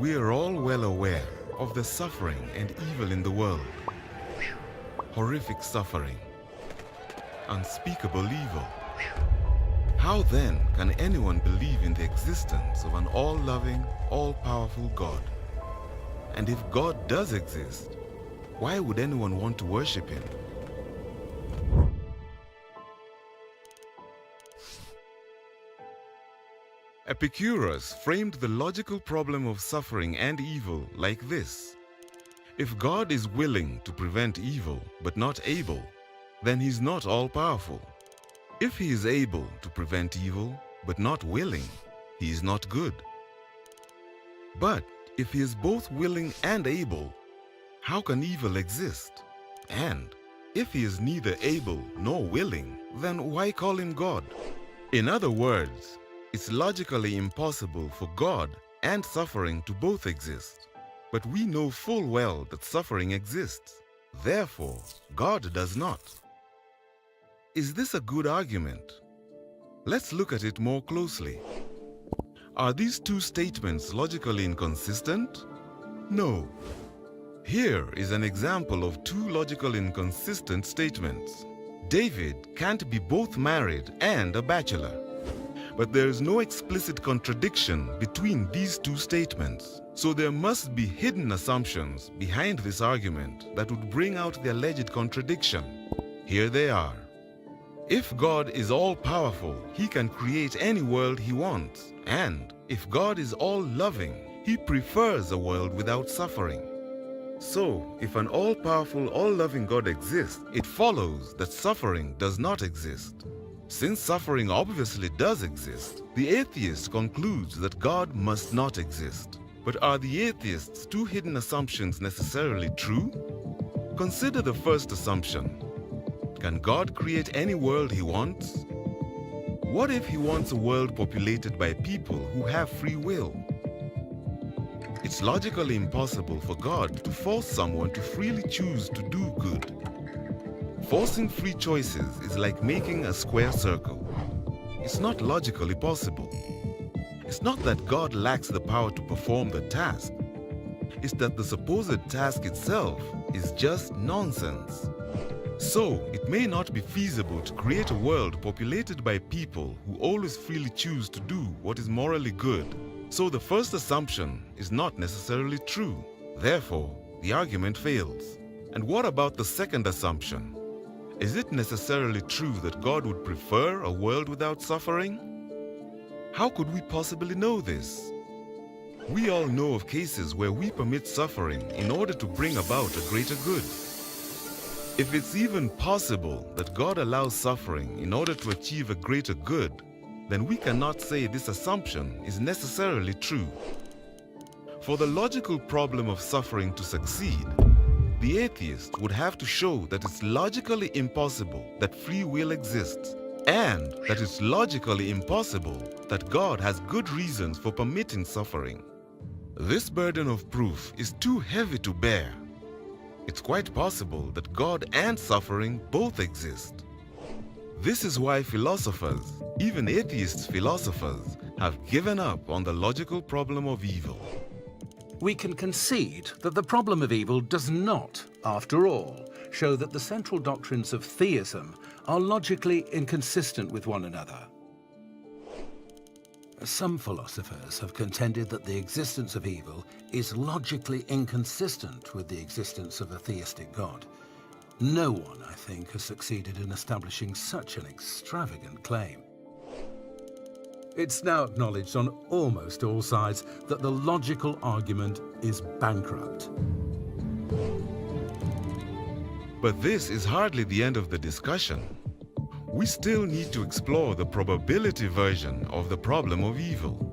We are all well aware of the suffering and evil in the world. Horrific suffering, unspeakable evil. How then can anyone believe in the existence of an all-loving, all-powerful God? And if God does exist, why would anyone want to worship Him? Epicurus framed the logical problem of suffering and evil like this. If God is willing to prevent evil but not able, then He's not all-powerful. If He is able to prevent evil but not willing, He is not good. But if He is both willing and able, how can evil exist? And if He is neither able nor willing, then why call Him God? In other words, it's logically impossible for God and suffering to both exist. But we know full well that suffering exists. Therefore, God does not. Is this a good argument? Let's look at it more closely. Are these two statements logically inconsistent? No. Here is an example of two logical inconsistent statements. David can't be both married and a bachelor. But there is no explicit contradiction between these two statements. So there must be hidden assumptions behind this argument that would bring out the alleged contradiction. Here they are. If God is all-powerful, He can create any world He wants. And if God is all-loving, He prefers a world without suffering. So, if an all-powerful, all-loving God exists, it follows that suffering does not exist. Since suffering obviously does exist, the atheist concludes that God must not exist. But are the atheist's two hidden assumptions necessarily true? Consider the first assumption. Can God create any world He wants? What if He wants a world populated by people who have free will? It's logically impossible for God to force someone to freely choose to do good. Forcing free choices is like making a square circle. It's not logically possible. It's not that God lacks the power to perform the task. It's that the supposed task itself is just nonsense. So, it may not be feasible to create a world populated by people who always freely choose to do what is morally good. So the first assumption is not necessarily true. Therefore, the argument fails. And what about the second assumption? Is it necessarily true that God would prefer a world without suffering? How could we possibly know this? We all know of cases where we permit suffering in order to bring about a greater good. If it's even possible that God allows suffering in order to achieve a greater good, then we cannot say this assumption is necessarily true. For the logical problem of suffering to succeed, the atheist would have to show that it's logically impossible that free will exists, and that it's logically impossible that God has good reasons for permitting suffering. This burden of proof is too heavy to bear. It's quite possible that God and suffering both exist. This is why philosophers, even atheist philosophers, have given up on the logical problem of evil. We can concede that the problem of evil does not, after all, show that the central doctrines of theism are logically inconsistent with one another. Some philosophers have contended that the existence of evil is logically inconsistent with the existence of a theistic God. No one, I think, has succeeded in establishing such an extravagant claim. It's now acknowledged on almost all sides that the logical argument is bankrupt. But this is hardly the end of the discussion. We still need to explore the probability version of the problem of evil.